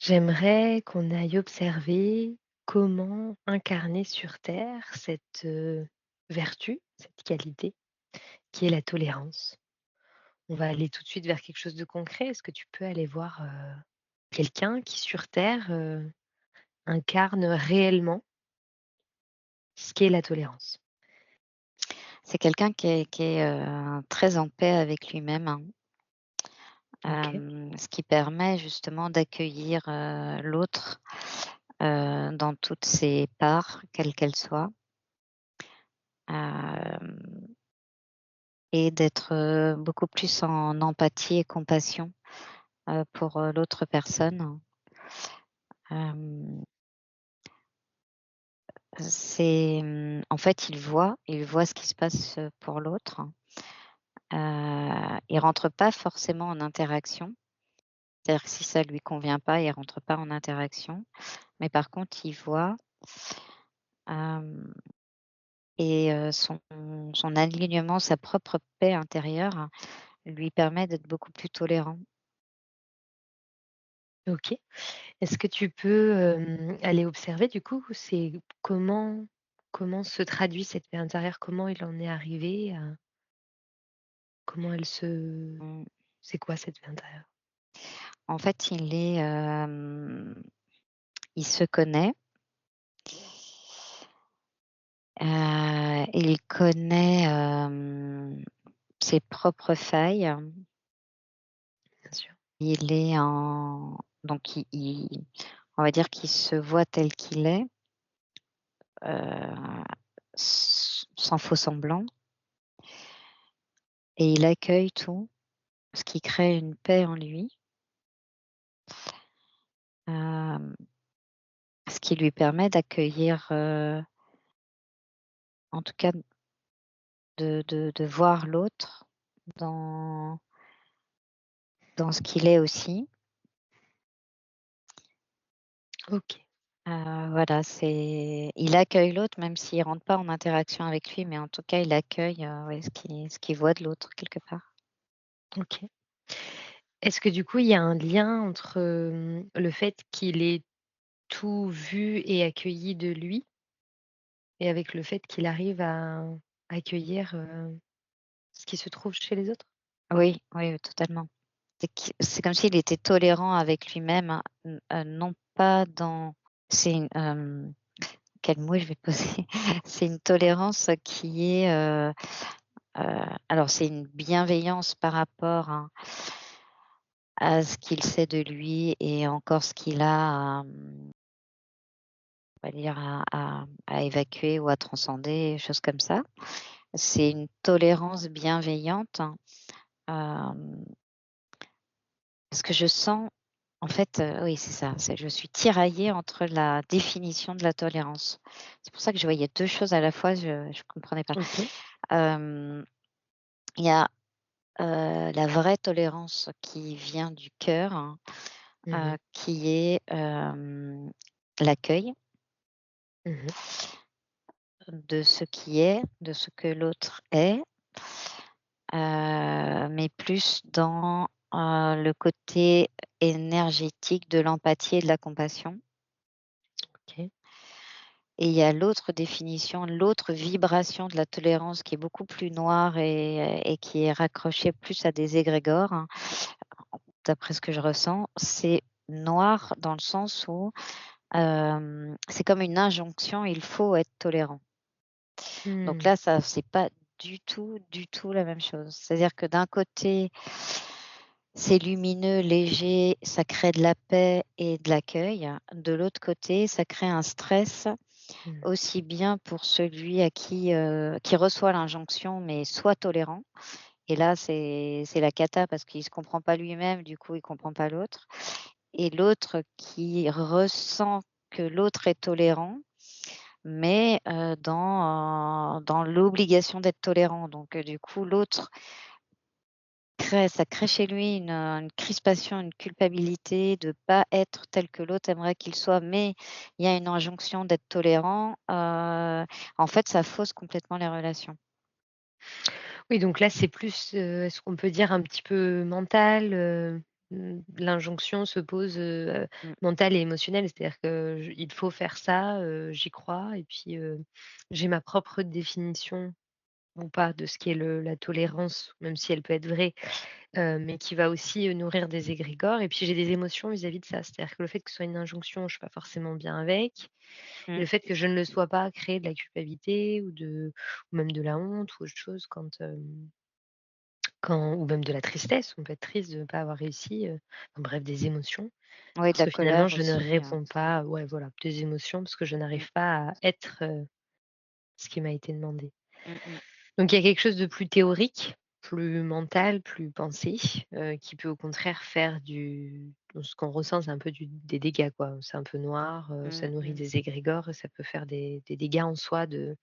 J'aimerais qu'on aille observer comment incarner sur terre cette, vertu, cette qualité qui est la tolérance. On va aller tout de suite vers quelque chose de concret. Est-ce que tu peux aller voir, quelqu'un qui sur terre, incarne réellement ce qu'est la tolérance? C'est quelqu'un qui est très en paix avec lui-même, hein. OK, Ce qui permet justement d'accueillir, l'autre, dans toutes ses parts, quelles qu'elles soient, hem et d'être, beaucoup plus en empathie et compassion, pour, l'autre personne. Hem, en fait, il voit ce qui se passe, pour l'autre. Il rentre pas forcément en interaction. C'est-à-dire que si ça lui convient pas, il rentre pas en interaction. Mais par contre, il voit, hem et son alignement, sa propre paix intérieure lui permet d'être beaucoup plus tolérant. OK. Est-ce que tu peux, aller observer du coup, c'est comment se traduit cette paix intérieure? Comment il en est arrivé à comment elle se Mmh. c'est quoi cette paix intérieure? En fait, il se connaît, il connaît, ses propres failles. Bien sûr. Il est en donc on va dire qu'il se voit tel qu'il est, sans faux semblant, et il accueille tout, ce qui crée une paix en lui, hem, ce qui lui permet d'accueillir, en tout cas de voir l'autre dans ce qu'il est aussi. OK. Voilà, il accueille l'autre même s'il rentre pas en interaction avec lui, mais en tout cas il accueille, ouais, ce qu'il voit de l'autre quelque part. OK. Est-ce que du coup, il y a un lien entre, le fait qu'il ait tout vu et accueilli de lui et avec le fait qu'il arrive à accueillir, ce qui se trouve chez les autres? Oui, oui, oui, totalement. C'est comme s'il était tolérant avec lui-même, hein, non pas dans c'est une, quel mot je vais poser? C'est une tolérance qui est, alors c'est une bienveillance par rapport à ce qu'il sait de lui et encore ce qu'il a on va dire à évacuer ou à transcender, choses comme ça. C'est une tolérance bienveillante, hem, parce que je sens en fait, oui, c'est ça, je suis tiraillée entre la définition de la tolérance. C'est pour ça que je voyais 2 choses à la fois, je ne comprenais pas. OK. Hem, il y a, la vraie tolérance qui vient du cœur, hein, Mmh. qui est, l'accueil Mmh. de ce qui est, de ce que l'autre est, mais plus dans, le côté énergétique de l'empathie et de la compassion. OK. Et il y a l'autre définition, l'autre vibration de la tolérance qui est beaucoup plus noire et qui est raccrochée plus à des égrégores, hein, d'après ce que je ressens. C'est noir dans le sens où, c'est comme une injonction, il faut être tolérant. Donc Mmh. là, ça c'est pas du tout, du tout la même chose. C'est-à-dire que d'un côté, c'est lumineux, léger, ça crée de la paix et de l'accueil. De l'autre côté, ça crée un stress. Mmh. Aussi bien pour celui à qui reçoit l'injonction, mais soit tolérant, et là, c'est la cata parce qu'il ne se comprend pas lui-même, du coup, il ne comprend pas l'autre, et l'autre qui ressent que l'autre est tolérant, mais dans l'obligation d'être tolérant. Donc du coup, l'autre crée chez lui une crispation, une culpabilité de pas être tel que l'autre aimerait qu'il soit, mais il y a une injonction d'être tolérant, en fait, ça fausse complètement les relations. Oui, donc là, c'est plus, est-ce qu'on peut dire un petit peu mental, l'injonction se pose, mmh, mentale et émotionnelle. C'est-à-dire que j il faut faire ça, j'y crois et puis, j'ai ma propre définition ou pas de ce qu'est la tolérance, même si elle peut être vraie, mais qui va aussi, nourrir des égrégores et puis j'ai des émotions vis-à-vis de ça. C'est-à-dire que le fait que ce soit une injonction, je suis pas forcément bien avec et mmh. le fait que je ne le sois pas crée de la culpabilité ou même de la honte ou autre chose quand ou même de la tristesse. On peut être triste de ne pas avoir réussi, enfin bref, des émotions Oui, de parce la que finalement colère je ne aussi, réponds pas ouais, voilà, des émotions parce que je mmh, n'arrive pas à être, ce qui m'a été demandé. mmh mh. Donc il y a quelque chose de plus théorique, plus mental, plus pensé, qui peut au contraire faire ce qu'on ressent, c'est un peu des dégâts, quoi. C'est un peu noir, ça Mmh nourrit mh. des égrégores et ça peut faire des dégâts en soi de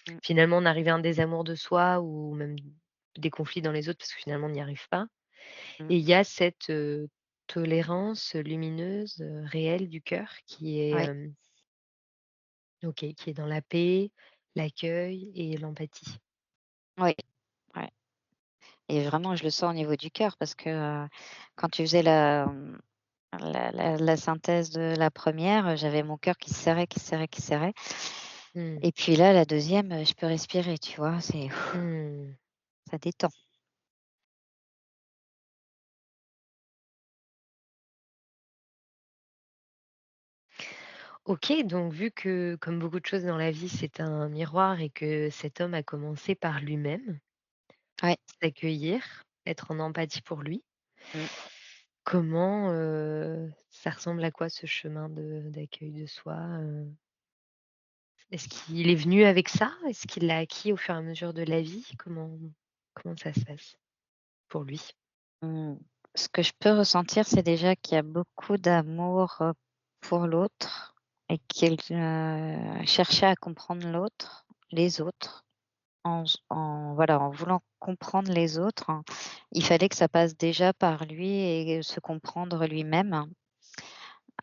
Mmh. finalement d'arriver à un désamour de soi ou même des conflits dans les autres parce que finalement on n'y arrive pas. Mmh. Et il y a cette, tolérance lumineuse, réelle du cœur qui est, Oui, OK, qui est dans la paix, l'accueil et l'empathie. oui, ouais et vraiment je le sens au niveau du cœur parce que, quand tu faisais la synthèse de la première, j'avais mon cœur qui se serrait, qui se serrait, qui se serrait Mmh. et puis là, la deuxième, je peux respirer, tu vois? C'est Mmh. ça détend. OK, donc vu que, comme beaucoup de choses dans la vie, c'est un miroir et que cet homme a commencé par lui-même, Ouais. s'accueillir, être en empathie pour lui, Mmh. comment, ça ressemble à quoi ce chemin d'accueil de soi, Est-ce qu'il est venu avec ça? Est-ce qu'il l'a acquis au fur et à mesure de la vie? Comment ça se passe pour lui? Mmh. Ce que je peux ressentir, c'est déjà qu'il y a beaucoup d'amour, pour l'autre et qu'il, cherchait à comprendre l'autre, les autres, en voilà, en voulant comprendre les autres, hein. Il fallait que ça passe déjà par lui et se comprendre lui-même,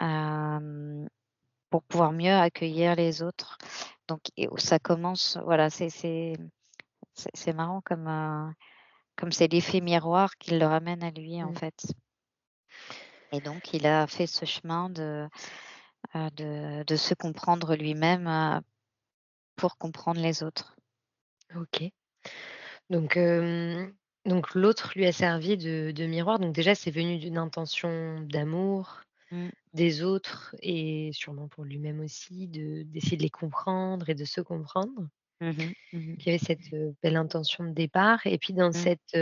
hem, pour pouvoir mieux accueillir les autres. Donc et ça commence voilà, c'est marrant comme c'est l'effet miroir qui le ramène à lui, en Mmh. fait. Et donc il a fait ce chemin de se comprendre lui-même, pour comprendre les autres. OK. Donc, donc l'autre lui a servi de miroir. Donc déjà, c'est venu d'une intention d'amour Mmh. des autres et sûrement pour lui-même aussi d'essayer de les comprendre et de se comprendre. Mmh mh. Mmh. Il y avait cette, belle intention de départ et puis dans Mmh. cette,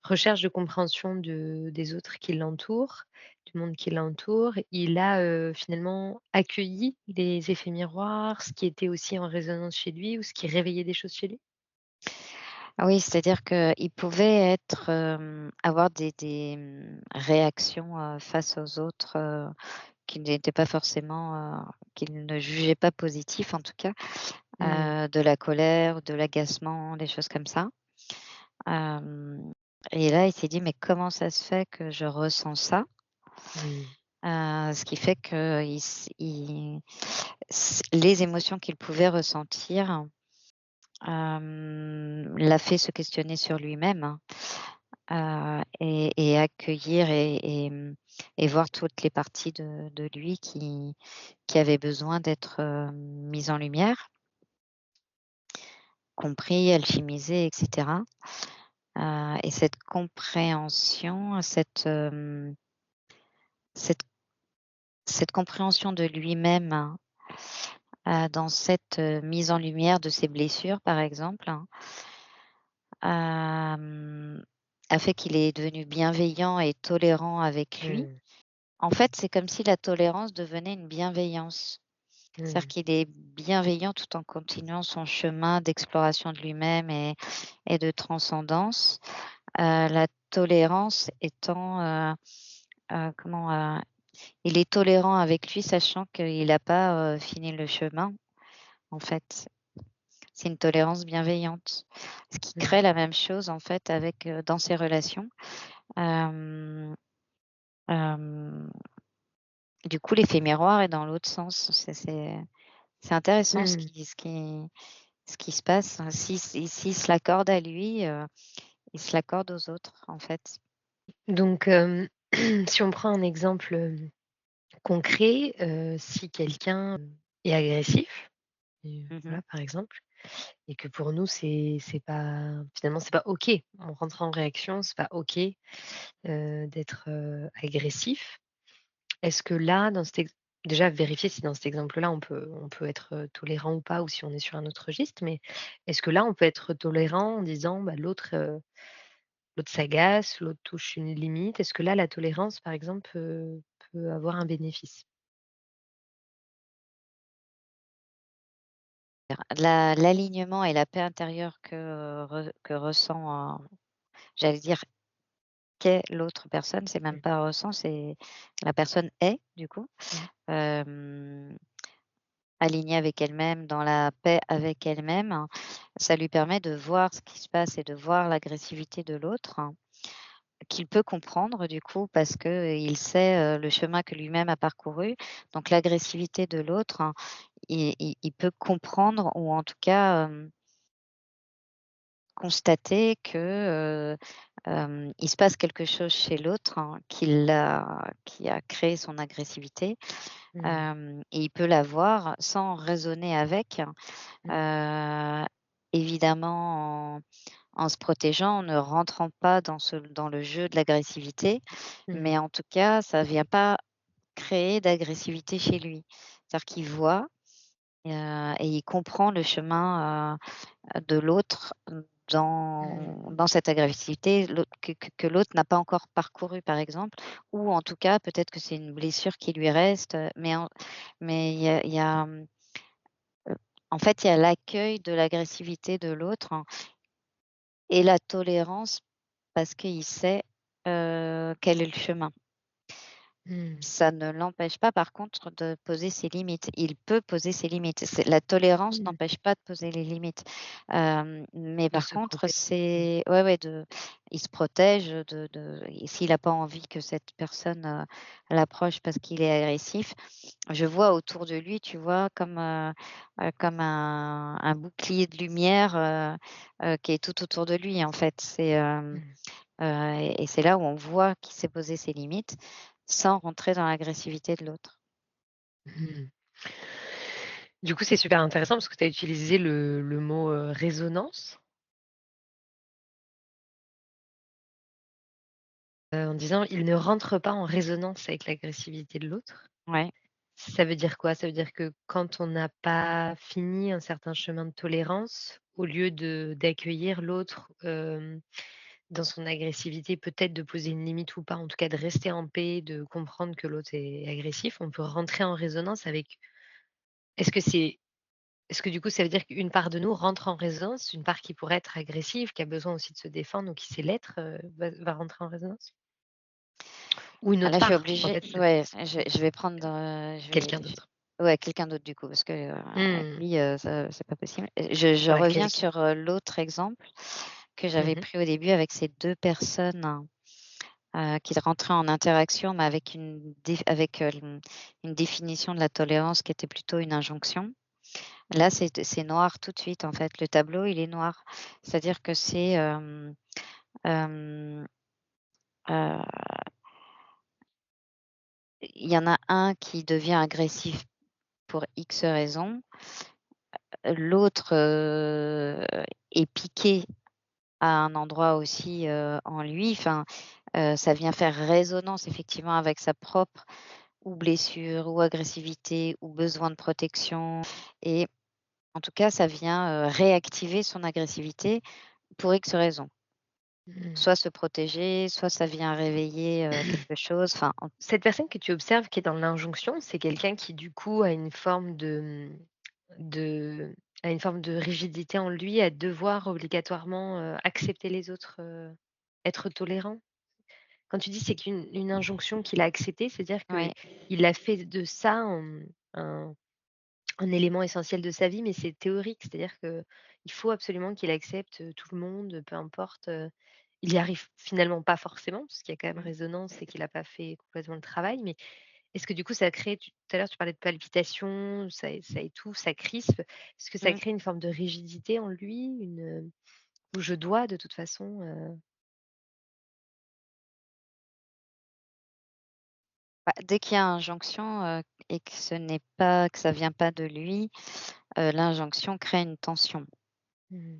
recherche de compréhension des autres qui l'entourent, du monde qui l'entoure, il a, finalement accueilli les effets miroirs, ce qui était aussi en résonance chez lui ou ce qui réveillait des choses chez lui? Ah oui, c'est-à-dire qu'il pouvait être, avoir réactions, face aux autres, qui n'étaient pas forcément, qu'il ne jugeait pas positif en tout cas, Mmh. de la colère, de l'agacement, des choses comme ça. Hem et là, il s'est dit: «Mais comment ça se fait que je ressens ça?» Mmh. Ce qui fait que les émotions qu'il pouvait ressentir, l'a fait se questionner sur lui-même, hein, et accueillir et voir toutes les parties de lui qui avaient besoin d'être, mises en lumière, compris, alchimisées et cetera. Et cette compréhension, cette cette compréhension de lui-même, dans cette, mise en lumière de ses blessures, par exemple, hem, a fait qu'il est devenu bienveillant et tolérant avec lui. Mmh. En fait, c'est comme si la tolérance devenait une bienveillance. C'est-à-dire Mmh. qu'il est bienveillant tout en continuant son chemin d'exploration de lui-même et de transcendance. La tolérance étant, comment, il est tolérant avec lui, sachant qu'il n'a pas, fini le chemin, en fait. C'est une tolérance bienveillante. Ce qui Mmh. crée la même chose, en fait, avec, dans ses relations. Hem, hem, du coup, l'effet miroir est dans l'autre sens. C'est intéressant Mmh. ce qui se passe. S'il se l'accorde à lui, il se l'accorde aux autres, en fait. Donc, Si on prend un exemple, concret, si quelqu'un, est agressif et Mmh. voilà, par exemple, et que pour nous c'est pas finalement c'est pas OK. On rentre en réaction, c'est pas OK, d'être, agressif. Est-ce que là, dans cet ex déjà vérifier si dans cet exemple-là on peut être, tolérant ou pas, ou si on est sur un autre registre, mais est-ce que là on peut être tolérant en disant, bah, l'autre s'agace, l'autre touche une limite? Est-ce que là la tolérance par exemple, peut avoir un bénéfice? L'alignement et la paix intérieure que ressent, j'allais dire qu'est l'autre personne, c'est même Mmh. pas ressent, c'est la personne est du coup, Mmh. hem, alignée avec elle-même, dans la paix avec elle-même, hein. Ça lui permet de voir ce qui se passe et de voir l'agressivité de l'autre, hein, qu'il peut comprendre du coup parce qu'il sait, le chemin que lui-même a parcouru. Donc l'agressivité de l'autre, hein, il peut comprendre ou en tout cas, constater que, il se passe quelque chose chez l'autre, hein, qui a créé son agressivité, Mmh. et il peut la voir sans raisonner avec. Mmh. Heu, Évidemment en se protégeant, en ne rentrant pas dans le jeu de l'agressivité, Mmh. mais en tout cas, ça vient pas créer d'agressivité chez lui. C'est-à-dire qu'il voit, et il comprend le chemin, de l'autre, Mmh. dans cette agressivité, l'autre que l'autre n'a pas encore parcouru, par exemple, ou en tout cas, peut-être que c'est une blessure qui lui reste, mais il y a, en fait, il y a l'accueil de l'agressivité de l'autre, hein, et la tolérance parce qu'il sait, quel est le chemin. Mmh. Ça ne l'empêche pas par contre de poser ses limites. Il peut poser ses limites. La tolérance Mmh. n'empêche pas de poser les limites. Mais De par se contre, protéger. Mmh. c'est ouais, ouais, il se protège et s'il n'a pas envie que cette personne, l'approche parce qu'il est agressif, je vois autour de lui, tu vois, comme un bouclier de lumière, qui est tout autour de lui, en fait. Mmh. Et c'est là où on voit qu'il s'est posé ses limites, sans rentrer dans l'agressivité de l'autre. Mmh. Du coup, c'est super intéressant parce que tu as utilisé le mot, résonance, en disant: «Il ne rentre pas en résonance avec l'agressivité de l'autre». Ouais. Ça veut dire quoi? Ça veut dire que quand on n'a pas fini un certain chemin de tolérance, au lieu de d'accueillir l'autre, dans son agressivité, peut-être de poser une limite ou pas, en tout cas de rester en paix, de comprendre que l'autre est agressif, on peut rentrer en résonance avec est-ce que c'est est-ce que du coup ça veut dire qu'une part de nous rentre en résonance, une part qui pourrait être agressive, qui a besoin aussi de se défendre ou qui sait l'être, va rentrer en résonance? Ou une Ah autre là, je suis part, en obligée fait, c'est ouais, je vais prendre, quelqu'un d'autre? ouais, quelqu'un d'autre du coup, parce que, avec Mmh. lui, ça c'est pas possible. Je Voilà, reviens quelqu'un. sur, l'autre exemple que j'avais Mmh. pris au début avec ces 2 personnes, qui rentraient en interaction, mais avec, une définition de la tolérance qui était plutôt une injonction. Là, c'est noir tout de suite, en fait. Le tableau, il est noir. C'est-à-dire que hem, heu, il y en a un qui devient agressif pour X raisons, l'autre, est piqué à un endroit aussi, en lui. Enfin, ça vient faire résonance effectivement avec sa propre ou blessure ou agressivité ou besoin de protection et en tout cas, ça vient, réactiver son agressivité pour X raisons. Mmh. Soit se protéger, soit ça vient réveiller, quelque chose, enfin, Cette personne que tu observes qui est dans l'injonction, c'est quelqu'un qui du coup a une forme de a une forme de rigidité en lui, à devoir obligatoirement, accepter les autres, être tolérant? Quand tu dis c'est qu'une injonction qu'il a acceptée, c'est-à-dire ouais. qu'il a fait de ça un un élément essentiel de sa vie, mais c'est théorique. C'est-à-dire qu'il faut absolument qu'il accepte, tout le monde, peu importe, il y arrive finalement pas forcément, parce qu'il y a quand même Mmh. résonance et qu'il a pas fait complètement le travail, mais est-ce que du coup ça crée tout à l'heure tu parlais de palpitations, ça étouffe, ça crispe. Est-ce que ça Mmh. crée une forme de rigidité en lui, où je dois de toute façon, Bah, dès qu'il y a injonction, et que ça vient pas de lui, l'injonction crée une tension, Mmh.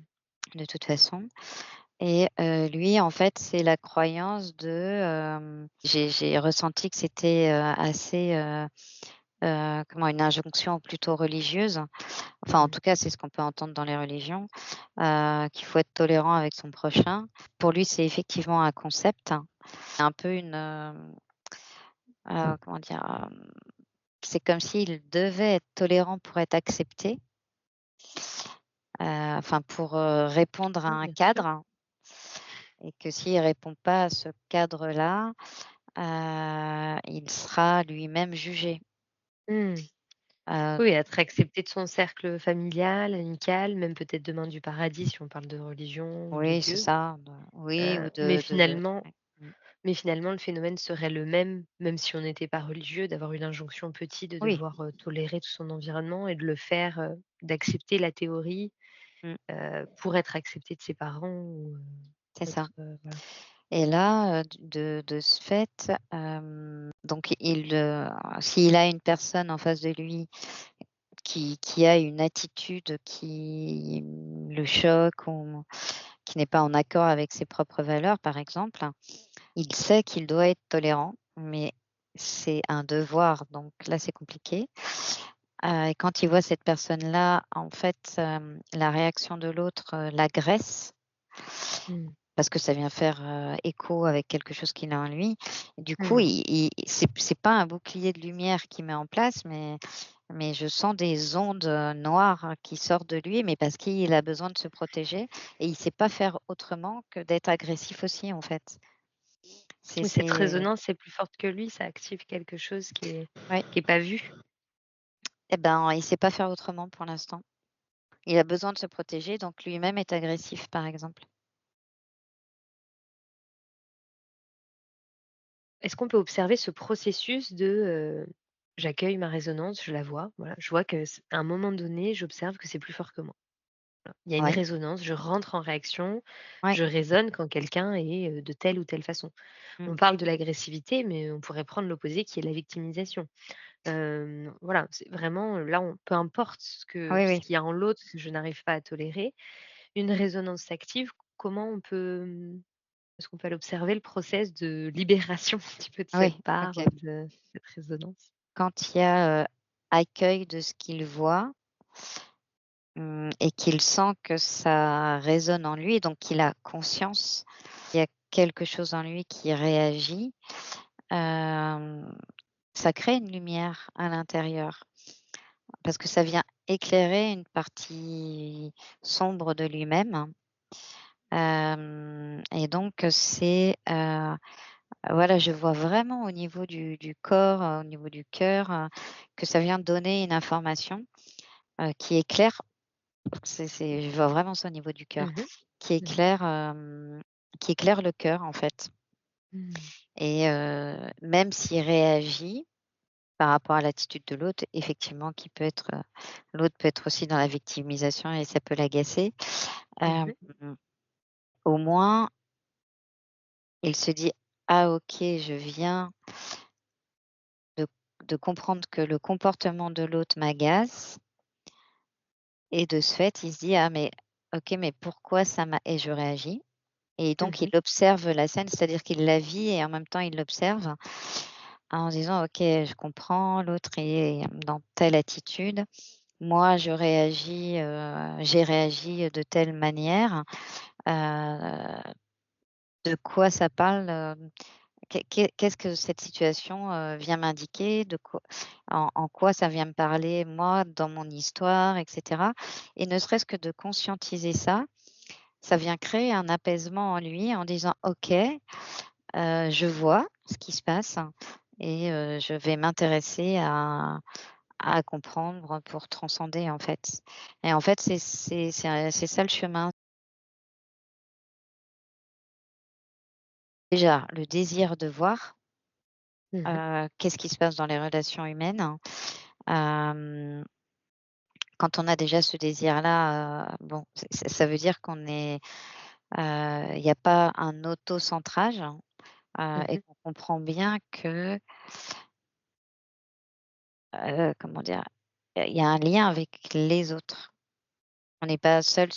de toute façon. Et lui, en fait, c'est la croyance de, j'ai ressenti que c'était, assez, comment? Une injonction plutôt religieuse. Enfin, en Mmh. tout cas, c'est ce qu'on peut entendre dans les religions, qu'il faut être tolérant avec son prochain. Pour lui, c'est effectivement un concept, un peu une, comment dire? C'est comme s'il devait être tolérant pour être accepté, enfin pour, répondre à Oui, un bien sûr. cadre, et que s'il répond pas à ce cadre-là, il sera lui-même jugé. Mmh. Heu, Oui, être accepté de son cercle familial, amical, même peut-être demain du paradis si on parle de religion ou de oui, c'est Dieu. ça, oui, ou Mais de finalement ouais. Mmh. le phénomène serait le même, même si on n'était pas religieux, d'avoir une injonction petit, de Oui, devoir, tolérer tout son environnement et de le faire, d'accepter la théorie, mmh, pour être accepté de ses parents ou, c'est ça. être, voilà. Et là, de ce fait, donc s'il a une personne en face de lui qui a une attitude qui le choque, ou qui n'est pas en accord avec ses propres valeurs, par exemple, il sait qu'il doit être tolérant, mais c'est un devoir, donc là, c'est compliqué. Et quand il voit cette personne-là, en fait, la réaction de l'autre, l'agresse, Mmh. parce que ça vient faire, écho avec quelque chose qu'il a en lui. Du coup, Mmh. c'est pas un bouclier de lumière qu'il met en place, mais je sens des ondes, noires qui sortent de lui, mais parce qu'il a besoin de se protéger, et il sait pas faire autrement que d'être agressif aussi, en fait. Oui, cette C'est résonance est plus forte que lui, ça active quelque chose Ouais, qui est pas vu. et ben, il sait pas faire autrement pour l'instant. Il a besoin de se protéger, donc lui-même est agressif, par exemple. Est-ce qu'on peut observer ce processus de, j'accueille ma résonance, je la vois, voilà, je vois que c à un moment donné, j'observe que c'est plus fort que moi. Il y a une Ouais, résonance, je rentre en réaction, ouais, je résonne quand quelqu'un est, de telle ou telle façon. mmh, On parle de l'agressivité, mais on pourrait prendre l'opposé qui est la victimisation. Voilà, c'est vraiment, là, on peu importe oui, ce oui, qu'il y a en l'autre que je n'arrive pas à tolérer, une résonance s'active. Comment on peut, est-ce qu'on peut aller observer le process de libération un petit peu de cette oui, part, OK. de cette résonance? Quand il y a, accueil de ce qu'il voit, et qu'il sent que ça résonne en lui, donc qu'il a conscience, il y a quelque chose en lui qui réagit, hem, ça crée une lumière à l'intérieur, parce que ça vient éclairer une partie sombre de lui-même, et donc voilà, je vois vraiment au niveau du corps, au niveau du cœur, que ça vient donner une information, qui éclaire. Je vois vraiment ça au niveau du cœur, Mmh. qui D'accord. éclaire, qui éclaire le cœur, en fait. Mmh. Et même s'il réagit par rapport à l'attitude de l'autre, effectivement, l'autre peut être aussi dans la victimisation et ça peut l'agacer. Hem, Mmh. Au moins, il se dit: «Ah OK, je viens de comprendre que le comportement de l'autre m'agace», et de ce fait, il se dit: «Ah mais OK, mais pourquoi ça m'a» et je réagis. Et donc il Mmh. observe la scène, c'est-à-dire qu'il la vit et en même temps il l'observe, en se disant: «OK, je comprends, l'autre est dans telle attitude. Moi, j'ai réagi de telle manière. Heu, de quoi ça parle, qu'est-ce que cette situation, vient m'indiquer? De quoi en quoi ça vient me parler, moi, dans mon histoire?» et cetera. Et ne serait-ce que de conscientiser ça, ça vient créer un apaisement en lui en disant: «OK». Je vois ce qui se passe, et je vais m'intéresser à comprendre pour transcender, en fait. Et en fait, c'est ça le chemin. Déjà, le désir de voir, Mmh. qu'est-ce qui se passe dans les relations humaines. Hem, Quand on a déjà ce désir-là, bon, ça veut dire il y a pas un auto-centrage, et Mmh. qu'on comprend bien que comment dire? Il y a un lien avec les autres. On n'est pas seul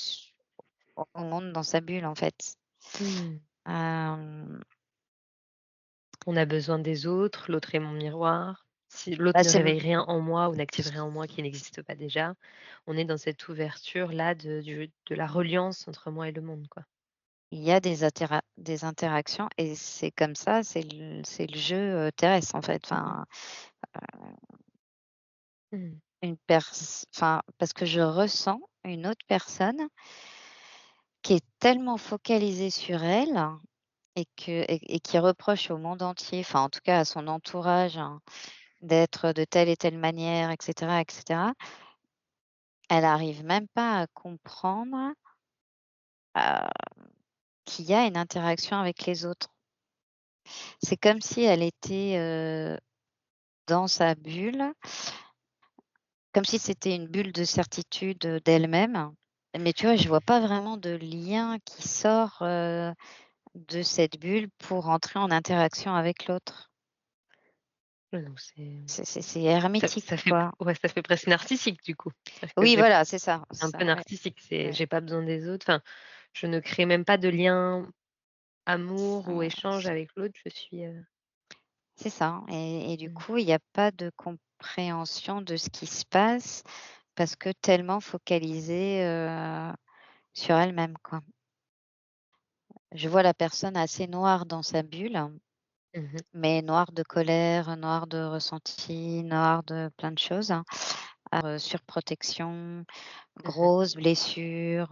au monde dans sa bulle, en fait. Mmh. Hem, On a besoin des autres, l'autre est mon miroir. Si l'autre bah, ne c'est réveille rien en moi ou n'active rien en moi qui n'existe pas déjà, on est dans cette ouverture-là de la reliance entre moi et le monde, quoi. il y a des interactions et c'est comme ça, c'est le jeu, terrestre, en fait. Mmh mh. Enfin, Mmh. enfin, parce que je ressens une autre personne qui est tellement focalisée sur elle et qui reproche au monde entier, enfin, en tout cas à son entourage, hein, d'être de telle et telle manière et cetera. Elle arrive même pas à comprendre, heu, qu'il y a une interaction avec les autres. C'est comme si elle était, dans sa bulle, comme si c'était une bulle de certitude, d'elle-même. Mais tu vois, je vois pas vraiment de lien qui sort, de cette bulle pour entrer en interaction avec l'autre. Ouais, donc c'est C'est ça hermétique, ça fait quoi. ouais, ça fait presque narcissique du coup. C'est-à-dire que Oui, j'ai voilà, c'est ça, c'est un peu ça, ouais, narcissique, c'est ouais. j'ai pas besoin des autres, enfin, je ne crée même pas de lien amour ou Ça échange avec l'autre, je suis, C'est ça et du mmh, coup, il y a pas de compréhension de ce qui se passe parce que tellement focalisée, sur elle-même, quoi. Je vois la personne assez noire dans sa bulle, mmh mh, mais noire de colère, noire de ressenti, noire de plein de choses, hein. Surprotection, mmh. grosses blessures,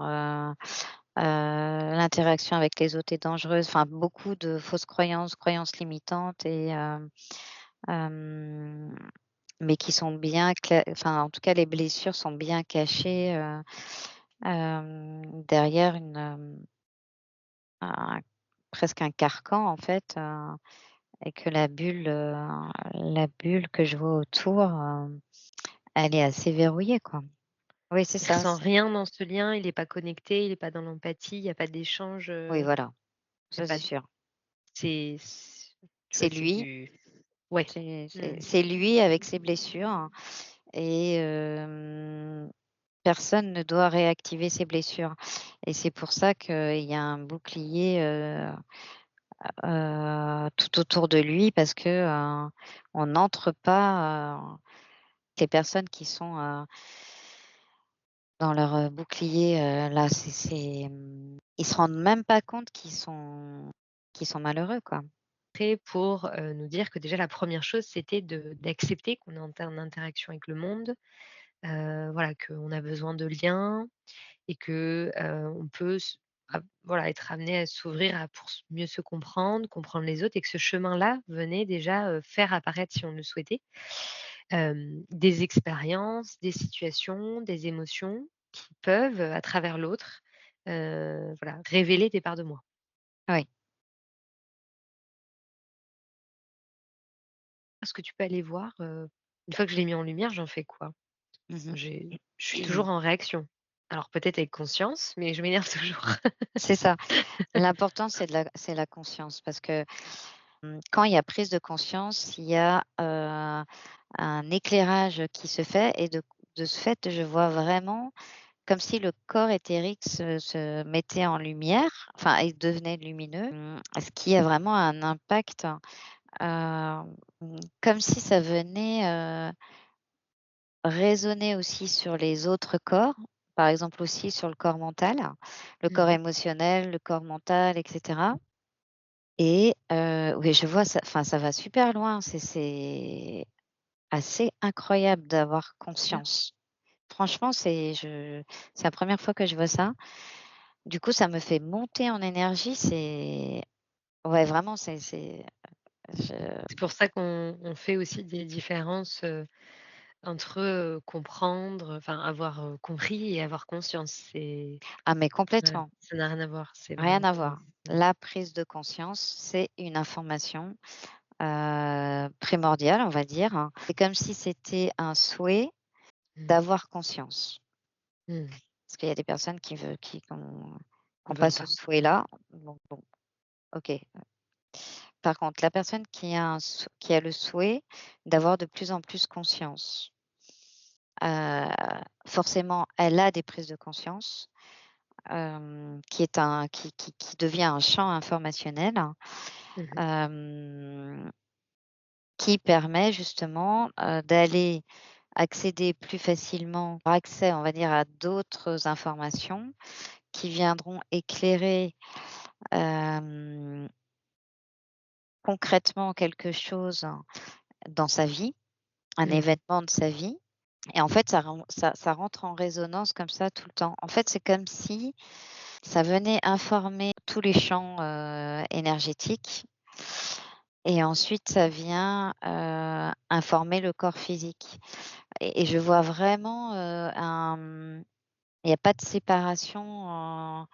l'interaction avec les autres est dangereuse, enfin beaucoup de fausses croyances, croyances limitantes hem mais qui sont bien enfin, en tout cas, les blessures sont bien cachées, derrière un presque un carcan, en fait, et que la bulle que je vois autour, elle est assez verrouillée, quoi. Oui, c'est Il ça, ressent rien dans ce lien, il est pas connecté, il est pas dans l'empathie, il y a pas d'échange, oui, voilà, il y a ça, c'est pas sûr. c'est tu vois, C'est c'est lui, du ouais. c'est c'est Mmh. c'est lui avec ses blessures, hein, et personne ne doit réactiver ses blessures et c'est pour ça qu'il y a un bouclier, tout autour de lui parce que, on n'entre pas, les personnes qui sont, dans leur, bouclier, là, ils se rendent même pas compte qu'ils sont malheureux, quoi. Prêt pour, nous dire que déjà la première chose, c'était d'accepter qu'on est en interaction avec le monde, voilà, qu'on a besoin de liens et que, on peut voilà, être amené à s'ouvrir à pour mieux se comprendre, comprendre les autres et que ce chemin-là venait déjà, faire apparaître, si on le souhaitait, des expériences, des situations, des émotions qui peuvent, à travers l'autre, voilà, révéler des parts de moi. Oui. Est-ce que tu peux aller voir, une fois que je l'ai mis en lumière, j'en fais quoi? Mmh. Je suis toujours en réaction. Alors peut-être avec conscience, mais je m'énerve toujours. C'est ça. L'important, c'est la conscience parce que, quand il y a prise de conscience, il y a, un éclairage qui se fait et de ce fait, je vois vraiment comme si le corps éthérique se mettait en lumière, enfin, il devenait lumineux, ce qui a vraiment un impact, comme si ça venait, résonner aussi sur les autres corps, par exemple aussi sur le corps mental, le corps Mmh. émotionnel, le corps mental et cetera et oui, je vois ça enfin, ça va super loin, c'est assez incroyable d'avoir Super. conscience. Franchement, c'est la première fois que je vois ça. Du coup, ça me fait monter en énergie, c'est ouais, vraiment, je C'est pour ça qu'on fait aussi des différences, entre, comprendre, enfin avoir, compris et avoir conscience. ah mais Voilà, complètement, ça n'a rien à voir. C'est rien vraiment à pour voir. La prise de conscience, c'est une information, primordiale, on va dire, hein. C'est comme si c'était un souhait mmh, d'avoir conscience. mmh, Parce qu'il y a des personnes qui ont veulent pas ce pas. souhait-là. Bon, OK. Par contre, la personne qui a le souhait d'avoir de plus en plus conscience, forcément, elle a des prises de conscience, qui devient un champ informationnel, Mmh. hem, qui permet justement, d'aller accéder plus facilement accès, on va dire, à d'autres informations qui viendront éclairer, hem, concrètement quelque chose dans sa vie, un Mmh. événement de sa vie. Et en fait, ça rentre en résonance comme ça tout le temps. En fait, c'est comme si ça venait informer tous les champs, énergétiques et ensuite ça vient, informer le corps physique et je vois vraiment, il n'y a pas de séparation en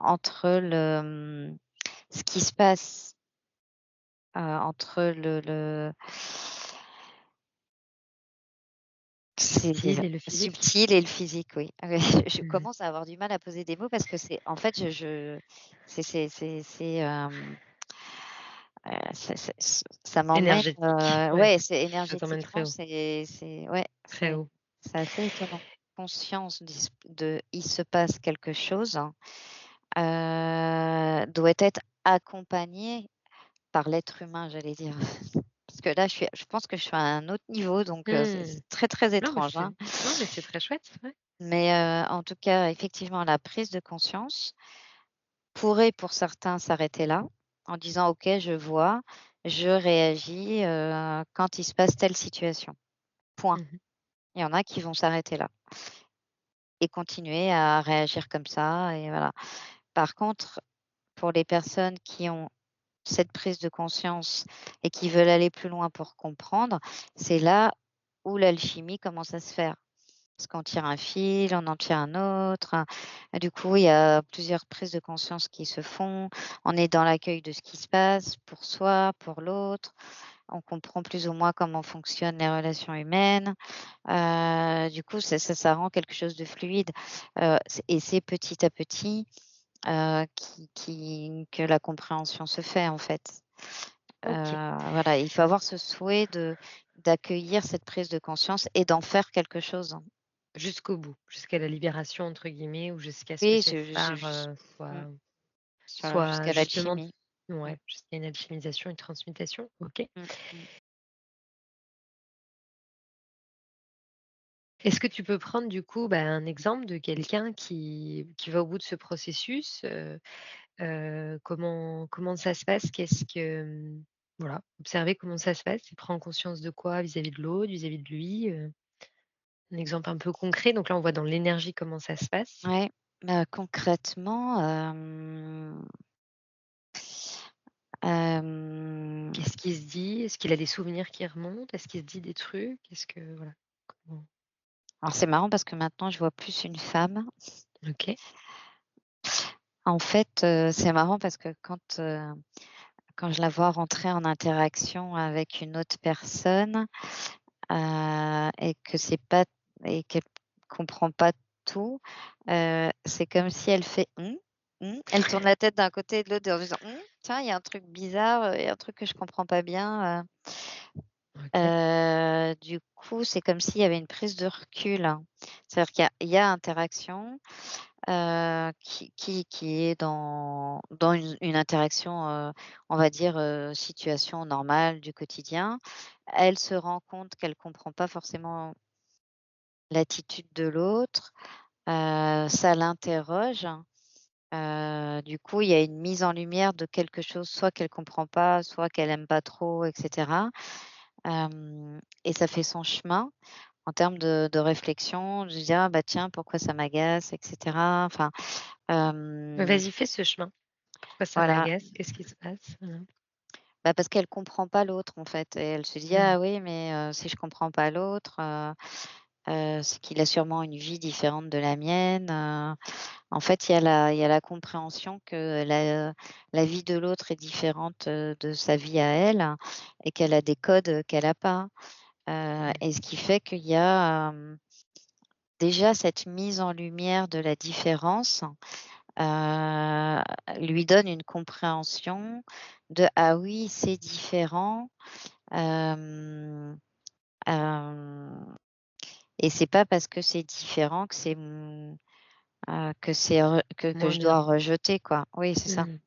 entre ce qui se passe, entre le c'est Subtil et le physique? subtil et le physique, oui. Ouais, je Mmh. commence à avoir du mal à poser des mots parce que c'est en fait, je ça m'emmène, Énergétique, ouais, ouais, c'est ça t'emmène énergétiquement, très haut, ouais, très haut. c'est assez étonnant. Conscience il se passe quelque chose, doit être accompagné par l'être humain, j'allais dire. Parce que là, je pense que je suis à un autre niveau donc Mmh. c'est très, très Non, mais étrange, c'est hein. non, mais c'est très chouette, ouais. Mais en tout cas, effectivement, la prise de conscience pourrait, pour certains, s'arrêter là, en disant: «OK, je vois, je réagis, quand il se passe telle situation. Point». Mmh. Il y en a qui vont s'arrêter là et continuer à réagir comme ça et voilà. Par contre, pour les personnes qui ont cette prise de conscience et qui veulent aller plus loin pour comprendre, c'est là où l'alchimie commence à se faire. Parce qu'on tire un fil, on en tire un autre, et du coup, il y a plusieurs prises de conscience qui se font. On est dans l'accueil de ce qui se passe pour soi, pour l'autre. On comprend plus ou moins comment fonctionnent les relations humaines. Du coup, ça rend quelque chose de fluide, et c'est petit à petit, que la compréhension se fait, en fait. OK. Voilà, il faut avoir ce souhait d'accueillir cette prise de conscience et d'en faire quelque chose. Jusqu'au bout, jusqu'à la «libération» entre guillemets ou jusqu'à ce que Oui, cette part, mmh, soit jusqu'à justement l'alchimie. Mmh, ouais, jusqu'à une alchimisation, une transmutation. OK. mmh, mmh. Est-ce que tu peux prendre du coup, bah, un exemple de quelqu'un qui va au bout de ce processus? Comment ça se passe? Qu'est-ce que, voilà, observer comment ça se passe. Il prend conscience de quoi vis-à-vis de l'autre, vis-à-vis de lui? Un exemple un peu concret. Donc là, on voit dans l'énergie comment ça se passe. Ouais, bah, concrètement, hem, Qu'est-ce qu'il se dit? Est-ce qu'il a des souvenirs qui remontent? Est-ce qu'il se dit des trucs? Est-ce que voilà, comment alors c'est marrant parce que maintenant je vois plus une femme. OK. En fait, c'est marrant parce que quand je la vois rentrer en interaction avec une autre personne, et que c'est pas et qu'elle comprend pas tout, c'est comme si elle fait: «Mmh, mmh». Elle tourne la tête d'un côté et de l'autre en faisant: «Mmh, tiens, il y a un truc bizarre, il y a un truc que je comprends pas bien». OK. Du coup, c'est comme s'il y avait une prise de recul, hein. C'est-à-dire qu'il y a interaction, qui est dans une interaction, on va dire, situation normale du quotidien. Elle se rend compte qu'elle comprend pas forcément l'attitude de l'autre, ça l'interroge, du coup, il y a une mise en lumière de quelque chose, soit qu'elle comprend pas, soit qu'elle aime pas trop et cetera, et ça fait son chemin en termes de réflexion, de se dire: «Ah bah tiens, pourquoi ça m'agace?» et cetera. Enfin, Vas-y, fais ce chemin. Pourquoi ça voilà. m'agace? Qu'est-ce qui se passe? Bah, parce qu'elle comprend pas l'autre, en fait et elle se dit: Mmh. «Ah oui, mais si je comprends pas l'autre, c'est qu'il a sûrement une vie différente de la mienne». En fait, il y a la compréhension que la vie de l'autre est différente, de sa vie à elle et qu'elle a des codes, qu'elle a pas, Mmh. et ce qui fait qu'il y a, déjà cette mise en lumière de la différence, lui donne une compréhension de: «Ah oui, c'est différent, hem, et c'est pas parce que c'est différent que que Moins je bien. dois rejeter, quoi». Oui, c'est ça. Mmh.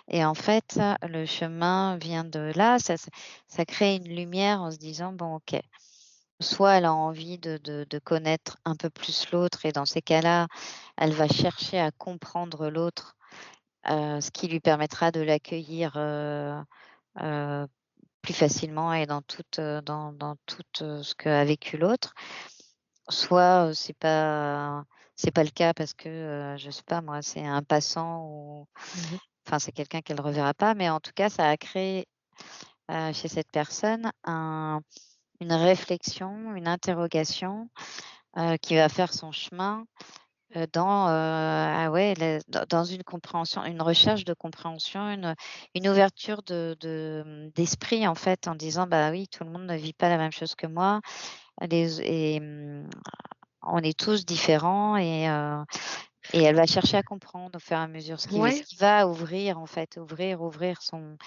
Et en fait, le chemin vient de là, ça crée une lumière en se disant: «Bon, OK». Soit elle a envie de connaître un peu plus l'autre et dans ces cas-là, elle va chercher à comprendre l'autre, ce qui lui permettra de l'accueillir, heu, plus facilement et dans tout ce qu'a vécu l'autre. Soit, c'est pas le cas parce que, je sais pas moi, c'est un passant ou Mmh. enfin, c'est quelqu'un qu'elle ne reverra pas, mais en tout cas, ça a créé, chez cette personne une réflexion, une interrogation, qui va faire son chemin, ah ouais, dans une compréhension, une recherche de compréhension, une ouverture d'esprit, en fait, en disant: «Bah oui, tout le monde ne vit pas la même chose que moi, on est tous différents» et elle va chercher à comprendre au fur et à mesure, ce Ouais. qui va ouvrir, en fait, ouvrir son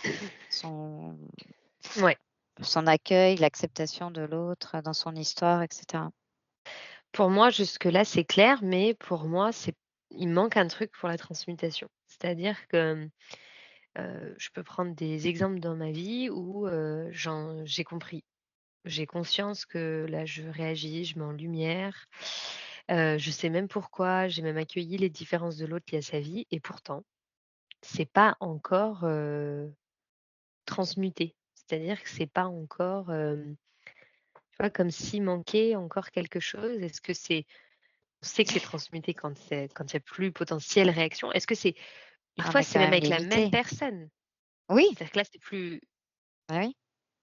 Ouais. son accueil, l'acceptation de l'autre, dans son histoire et cetera. Pour moi, jusque-là, c'est clair, mais pour moi, il manque un truc pour la transmutation. C'est-à-dire que, je peux prendre des exemples dans ma vie où, j'ai compris. J'ai conscience que là, je réagis, je mets en lumière, je sais même pourquoi, j'ai même accueilli les différences de l'autre liées à sa vie et pourtant, c'est pas encore, transmuté. C'est-à-dire que c'est pas encore, tu vois, comme s'il manquait encore quelque chose. Est-ce que on sait que c'est transmuté quand il y a plus potentielle réaction? Est-ce que c'est Ah parfois, mais c'est quand même même avec la même limité. personne? Oui, C'est-à-dire que là, c'est plus bah oui.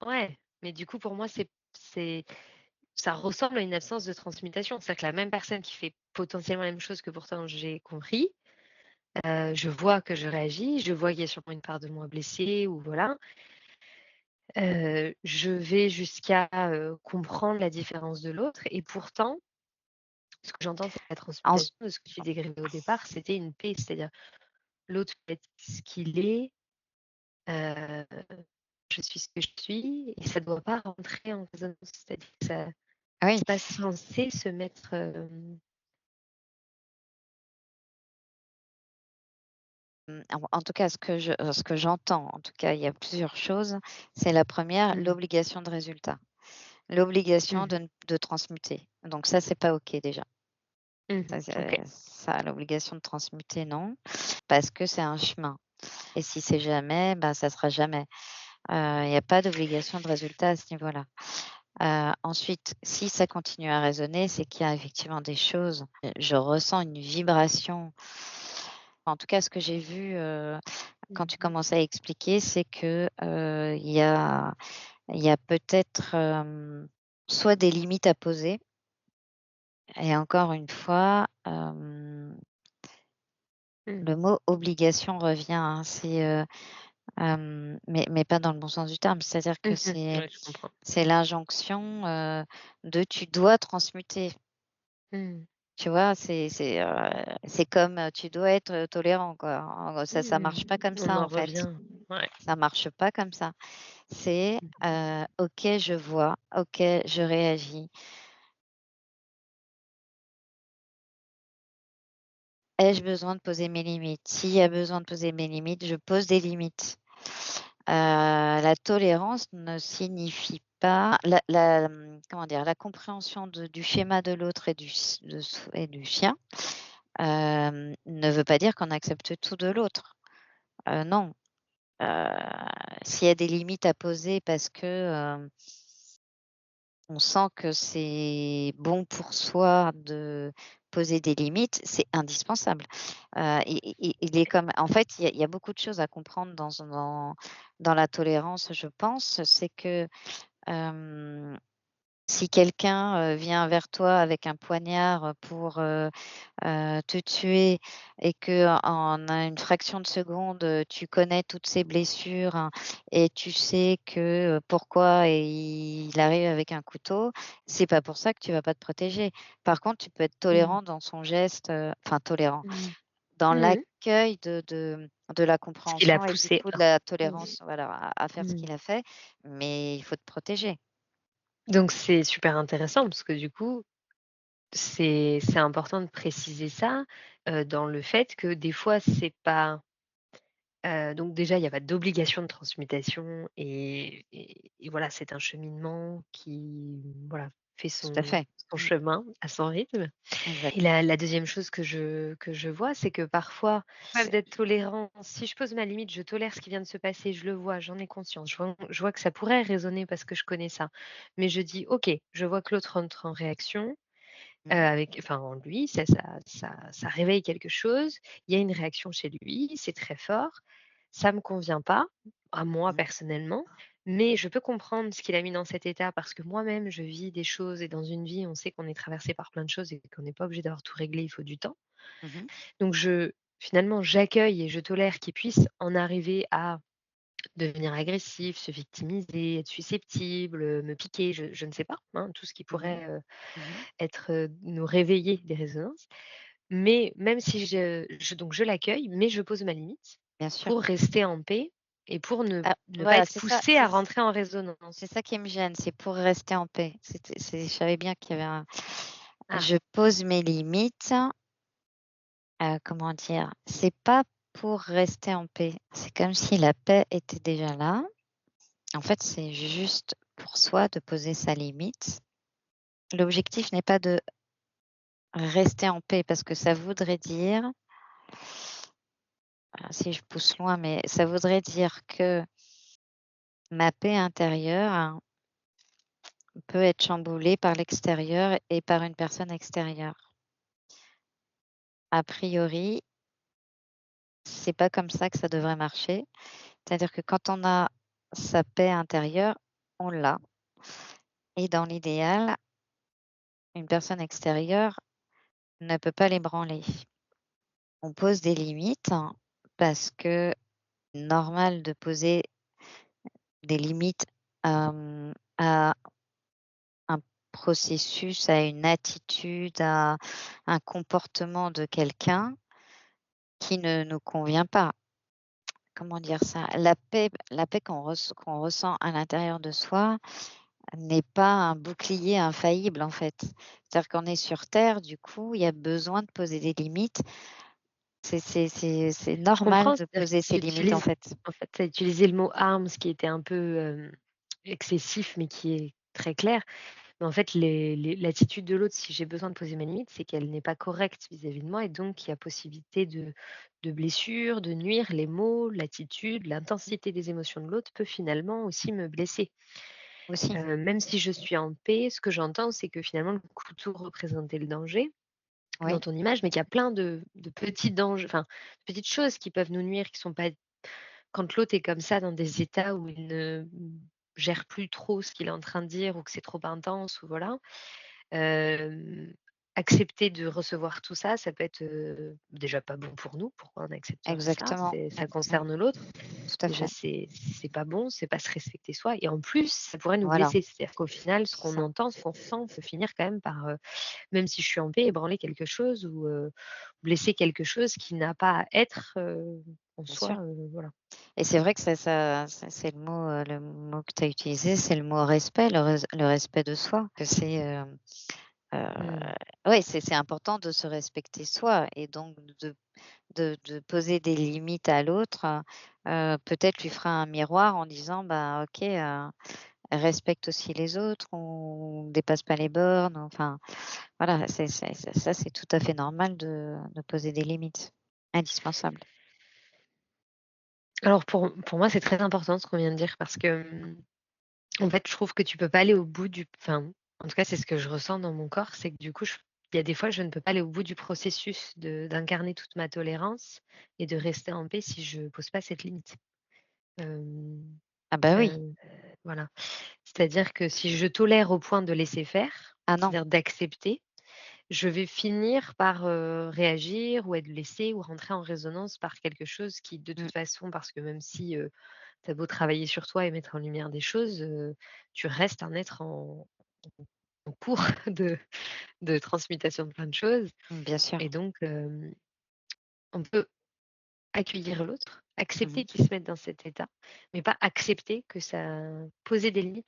ouais, mais du coup, pour moi, c'est ça ressemble à une absence de transmutation. C'est-à-dire que la même personne qui fait potentiellement la même chose que pourtant j'ai compris, je vois que je réagis, je vois qu'il y a sûrement une part de moi blessée ou voilà. Je vais jusqu'à, comprendre la différence de l'autre et pourtant, ce que j'entends, c'est que la Ens transmutation de ce que tu décrivais au départ, c'était une paix. C'est-à-dire l'autre peut être ce qu'il est, heu, je suis ce que je suis et ça ne doit pas rentrer en résonance. C'est-à-dire que ça oui, c'est pas censé se mettre, en tout cas, ce que j'entends, en tout cas, il y a plusieurs choses. C'est la première, mmh, l'obligation de résultat, l'obligation mmh, de transmuter. Donc ça, c'est pas OK déjà. mmh. OK. Ça, l'obligation de transmuter, non, parce que c'est un chemin et si c'est jamais, bah, ça sera jamais. Il y a pas d'obligation de résultat à ce niveau-là. Ensuite, si ça continue à résonner, c'est qu'il y a effectivement des choses, je ressens une vibration. En tout cas, ce que j'ai vu, quand tu Mmh. commençais à expliquer, c'est que, il y a peut-être, soit des limites à poser et encore une fois, Mmh. le mot obligation revient, hein. Mais pas dans le bon sens du terme. C'est-à-dire que Mmh mh. Ouais, je comprends. c'est l'injonction, de: «Tu dois transmuter». Mmh. Tu vois? C'est comme, tu dois être, tolérant quoi. En gros, ça Mmh. marche pas comme On ça en en fait. revient. Ouais. Ça marche pas comme ça. C'est, Mmh. OK, je vois, OK, je réagis. Ai-je besoin de poser mes limites? S'il y a besoin de poser mes limites, je pose des limites. La tolérance ne signifie pas comment dire? La compréhension du schéma de l'autre et du sien, ne veut pas dire qu'on accepte tout de l'autre. Non. Heu, S'il y a des limites à poser parce que, on sent que c'est bon pour soi de poser des limites, c'est indispensable. Il est comme en fait, il y a beaucoup de choses à comprendre dans la tolérance, je pense. C'est que, hem si quelqu'un, vient vers toi avec un poignard, pour, te tuer et qu'en une fraction de seconde, tu connais toutes ses blessures, hein, et tu sais que, pourquoi il arrive avec un couteau, c'est pas pour ça que tu vas pas te protéger. Par contre, tu peux être Mmh. tolérant dans son geste, enfin tolérant, Mmh. dans Mmh. l'accueil de la Ce qui l'a compréhension et du poussé coup de à la mmh, tolérance, voilà, à faire ce mmh. qu'il a fait, mais il faut te protéger. Donc c'est super intéressant parce que du coup, c'est important de préciser ça, dans le fait que des fois c'est pas donc déjà il y a pas d'obligation de transmutation et voilà, c'est un cheminement qui, voilà, fait Tout à fait. son Mmh, chemin à son rythme. Et exact. la 2e chose que je vois, c'est que parfois, rêve C'est d'être tolérant, si je pose ma limite, je tolère ce qui vient de se passer, je le vois, j'en ai conscience, je vois que ça pourrait résonner parce que je connais ça. Mais je dis: «OK, je vois que l'autre entre en réaction, mmh avec enfin en lui, ça réveille quelque chose, il y a une réaction chez lui, c'est très fort, ça me convient pas, à moi mh, personnellement, mais je peux comprendre ce qu'il a mis dans cet état parce que moi-même je vis des choses et dans une vie, on sait qu'on est traversé par plein de choses et qu'on n'est pas obligé d'avoir tout réglé, il faut du temps. mmh Donc finalement, j'accueille et je tolère qu'il puisse en arriver à devenir agressif, se victimiser, être susceptible, me piquer, je ne sais pas, hein, tout ce qui mmh pourrait, mmh être, nous réveiller des résonances. Mais même si je l'accueille, mais je pose ma limite bien sûr. pour rester en paix et pour Ah, ne pas voilà, être poussé à rentrer en résonance. c'est ça qui me gêne, c'est pour rester en paix. Je savais bien qu'il y avait un Ah, je pose mes limites, comment dire? C'est pas pour rester en paix, c'est comme si la paix était déjà là. En fait, c'est juste pour soi de poser sa limite. L'objectif n'est pas de rester en paix parce que ça voudrait dire, si je pousse loin, mais ça voudrait dire que ma paix intérieure peut être chamboulée par l'extérieur et par une personne extérieure. A priori, c'est pas comme ça que ça devrait marcher. C'est-à-dire que quand on a sa paix intérieure, on l'a et dans l'idéal, une personne extérieure ne peut pas l'ébranler. On pose des limites parce que normal de poser des limites, à un processus, à une attitude, à un comportement de quelqu'un qui ne nous convient pas. Comment dire ça? La paix qu'on ressent à l'intérieur de soi n'est pas un bouclier infaillible, en fait. C'est-à-dire qu'on est sur terre, du coup, il y a besoin de poser des limites. C'est je normal comprends, de c'est-à-dire poser que ses tu limites, en utilises fait. en fait, tu as utilisé le mot armes, ce qui était un peu, excessif, mais qui est très clair. Mais en fait, l'attitude de l'autre, si j'ai besoin de poser ma limite, c'est qu'elle n'est pas correcte vis-à-vis de moi et donc il y a possibilité de blessures, de nuire. Les mots, l'attitude, l'intensité des émotions de l'autre peut finalement aussi me blesser. Aussi. Même si je suis en paix, ce que j'entends, c'est que finalement le couteau représentait le danger dans Oui, ton image, mais qu'il y a plein de petits dangers, enfin, de petites choses qui peuvent nous nuire, qui sont pas quand l'autre est comme ça dans des états où il ne gère plus trop ce qu'il est en train de dire ou que c'est trop intense ou voilà. Hem, Accepter de recevoir tout ça, ça peut être, déjà pas bon pour nous. Pourquoi on accepterait ça? exactement, Ça exactement. concerne l'autre. Tout à Déjà, fait. c'est pas bon, c'est pas se respecter soi et en plus, ça pourrait nous Voilà, blesser. C'est-à-dire qu'au final, ce c'est qu'on ça. entend, ce qu'on ressent peut finir quand même par, même si je suis en paix, ébranler quelque chose ou, blesser quelque chose qui n'a pas à être, en Bien sûr. soi, voilà. Et c'est vrai que ça c'est le mot que tu as utilisé, c'est le mot respect, le respect de soi, que c'est, heu, Mmh. ouais, c'est important de se respecter soi et donc de poser des limites à l'autre, peut-être lui fera un miroir en disant: «Bah, OK, respecte aussi les autres, on dépasse pas les bornes», enfin, voilà, ça c'est tout à fait normal de poser des limites. Indispensable. Alors pour moi, c'est très important ce qu'on vient de dire parce que, en fait, je trouve que tu peux pas aller au bout du enfin, en tout cas, c'est ce que je ressens dans mon corps, c'est que du coup, il y a des fois, je ne peux pas aller au bout du processus d'incarner toute ma tolérance et de rester en paix si je pose pas cette limite. Hem, Ah bah, oui. heu, voilà. C'est-à-dire que si je tolère au point de laisser faire, Ah non. c'est-à-dire d'accepter, je vais finir par, réagir ou être blessée ou rentrer en résonance par quelque chose qui, de Mmh, toute façon parce que même si, tu as beau travailler sur toi et mettre en lumière des choses, tu restes un être en cours de transmutation de plein de choses bien sûr. et donc On peut accueillir l'autre, Mmh. accepter qu'il se mette dans cet état, mais pas accepter que ça poser des limites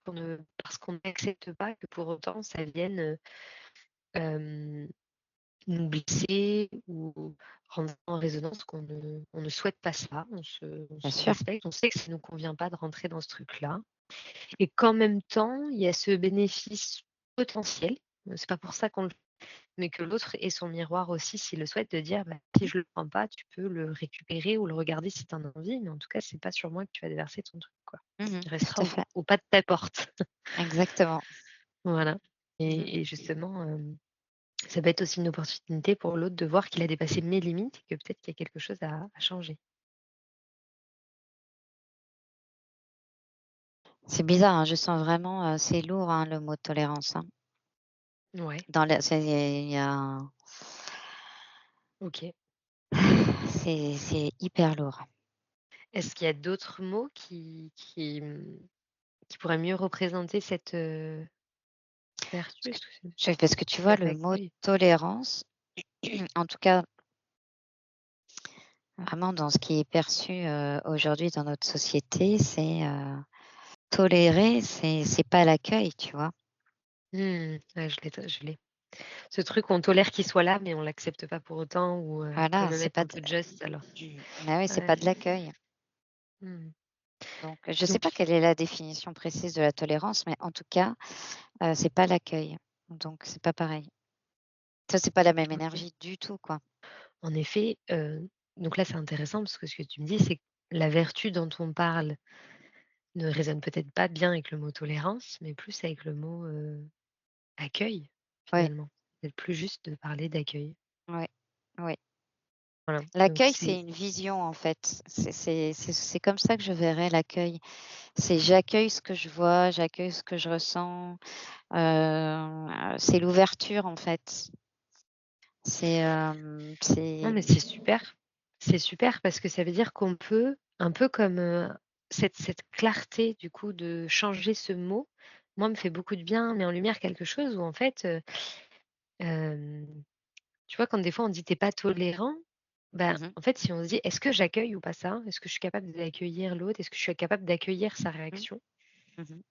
parce qu'on n'accepte pas que pour autant ça vienne, hem, nous blesser ou rentrer en résonance on ne souhaite pas ça, on Bien se sûr. respecte, on sait que ça nous convient pas de rentrer dans ce truc-là et qu'en même temps, il y a ce bénéfice potentiel, c'est pas pour ça qu'on le mais que l'autre ait son miroir aussi s'il le souhaite, de dire: «Bah, si Mmh. je le prends pas, tu peux le récupérer ou le regarder si tu en as envie, mais en tout cas, c'est pas sur moi que tu vas déverser ton truc, quoi. Mmh. Il Tout restera à au fait. au pas de ta porte». Exactement. Voilà Mmh. et justement, ça peut être aussi une opportunité pour l'autre de voir qu'il a dépassé mes limites et que peut-être qu'il y a quelque chose à changer. C'est bizarre, hein, je sens vraiment, c'est lourd, hein, le mot tolérance, hein. Ouais, Dans la c'est il y a OK. c'est hyper lourd. Est-ce qu'il y a d'autres mots qui pourraient mieux représenter cette, vertu? Est-ce que c'est Parce que tu vois le mot l'accueil? tolérance, en tout cas, vraiment dans ce qui est perçu, aujourd'hui dans notre société, c'est, tolérer, c'est pas l'accueil, tu vois? Ouais, je l'ai. Ce truc où on tolère qu'il soit là, mais on l'accepte pas pour autant ou, il peut Voilà, même c'est être pas un de peu just alors. bah, oui, c'est Ouais. pas de l'accueil. Mmh. Donc je sais Donc pas quelle est la définition précise de la tolérance, mais en tout cas, c'est pas l'accueil. Donc c'est pas pareil. Ça, c'est pas la même OK. énergie du tout, quoi. En effet, donc là, c'est intéressant parce que ce que tu me dis, c'est que la vertu dont on parle ne résonne peut-être pas bien avec le mot tolérance, mais plus avec le mot, accueil, Ouais, finalement. C'est plus juste de parler d'accueil. ouais, ouais. Voilà, donc L'accueil, c'est c'est une vision, en fait. C'est comme ça que je verrais l'accueil. C'est j'accueille ce que je vois, j'accueille ce que je ressens, c'est l'ouverture, en fait. non, C'est mais c'est super. C'est super parce que ça veut dire qu'on peut, un peu comme, cette clarté du coup de changer ce mot, moi me fait beaucoup de bien, met en lumière quelque chose où en fait, hem, tu vois quand des fois on dit: «Tu es pas tolérant», ben, mmh mh. en fait si on se dit: «Est-ce que j'accueille ou pas ça? Est-ce que je suis capable d'accueillir l'autre? Est-ce que je suis capable d'accueillir sa Mmh. réaction?» Mmh.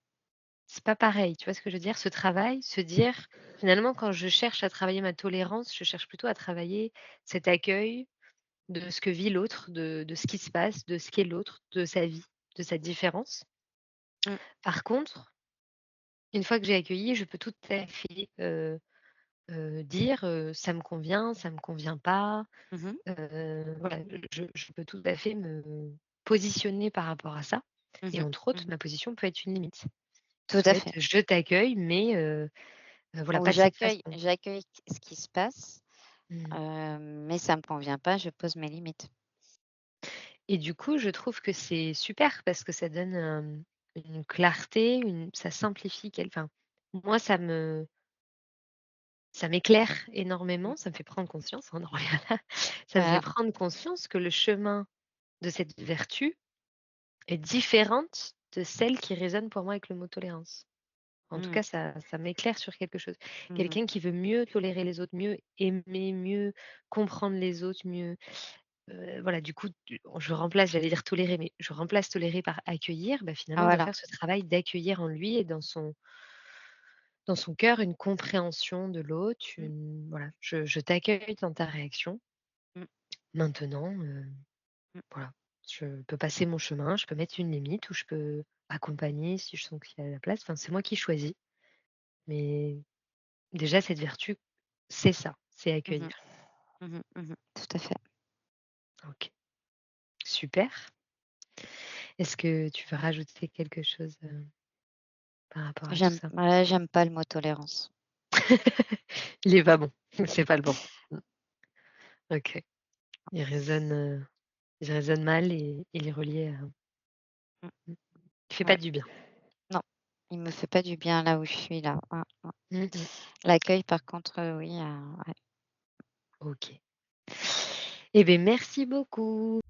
C'est pas pareil, tu vois ce que je veux dire? Ce travail, se dire finalement quand je cherche à travailler ma tolérance, je cherche plutôt à travailler cet accueil de ce que vit l'autre, de ce qui se passe, de ce qu'est l'autre, de sa vie, de sa différence. Mmh. Par contre, une fois que j'ai accueilli, je peux tout à fait, dire, «Ça me convient, ça me convient pas». Mmh mh. Voilà, je peux tout à fait me positionner par rapport à ça et Mmh. entre autres, Mmh. ma position peut être une limite. Tout Peut à être: fait. «Je t'accueille, mais voilà, Ou pas de cette j'accueille façon». j'accueille ce qui se passe, Mmh. mais ça me convient pas, je pose mes limites. Et du coup, je trouve que c'est super parce que ça donne, une clarté, ça simplifie enfin, moi ça m'éclaire Mmh. énormément, ça me fait prendre conscience, on en revient là, ça me fait Voilà. prendre conscience que le chemin de cette vertu est différente de celle qui résonne pour moi avec le mot tolérance. En tout Mmh. cas, ça m'éclaire sur quelque chose. Mmh mh. Quelqu'un qui veut mieux tolérer les autres, mieux aimer, mieux comprendre les autres, mieux, voilà, du coup, j'allais dire tolérer, mais je remplace tolérer par accueillir, bah, Ah finalement, il doit voilà. faire ce travail d'accueillir en lui et dans son cœur une compréhension de l'autre, Mmh. voilà, je t'accueille dans ta réaction. Mmh. Maintenant, Mmh. voilà, je peux passer mon chemin, je peux mettre une limite ou je peux accompagner si je sens qu'il y a la place. Enfin, c'est moi qui choisis, mais déjà cette vertu, c'est ça, c'est Mmh mh. accueillir. Mmh mh. Mmh. Tout à fait. OK, super. Est-ce que tu veux rajouter quelque chose, par rapport à tout ça? J'aime pas le mot tolérance. Il est pas bon, c'est pas le bon. Mmh, OK. Il résonne, il résonne mal et il est relié à Mmh. mmh, il fait pas Ouais. du bien. Non, il me fait pas du bien là où je suis là. Mmh mh. L'accueil par contre, oui, ouais. OK. Eh beh, merci beaucoup.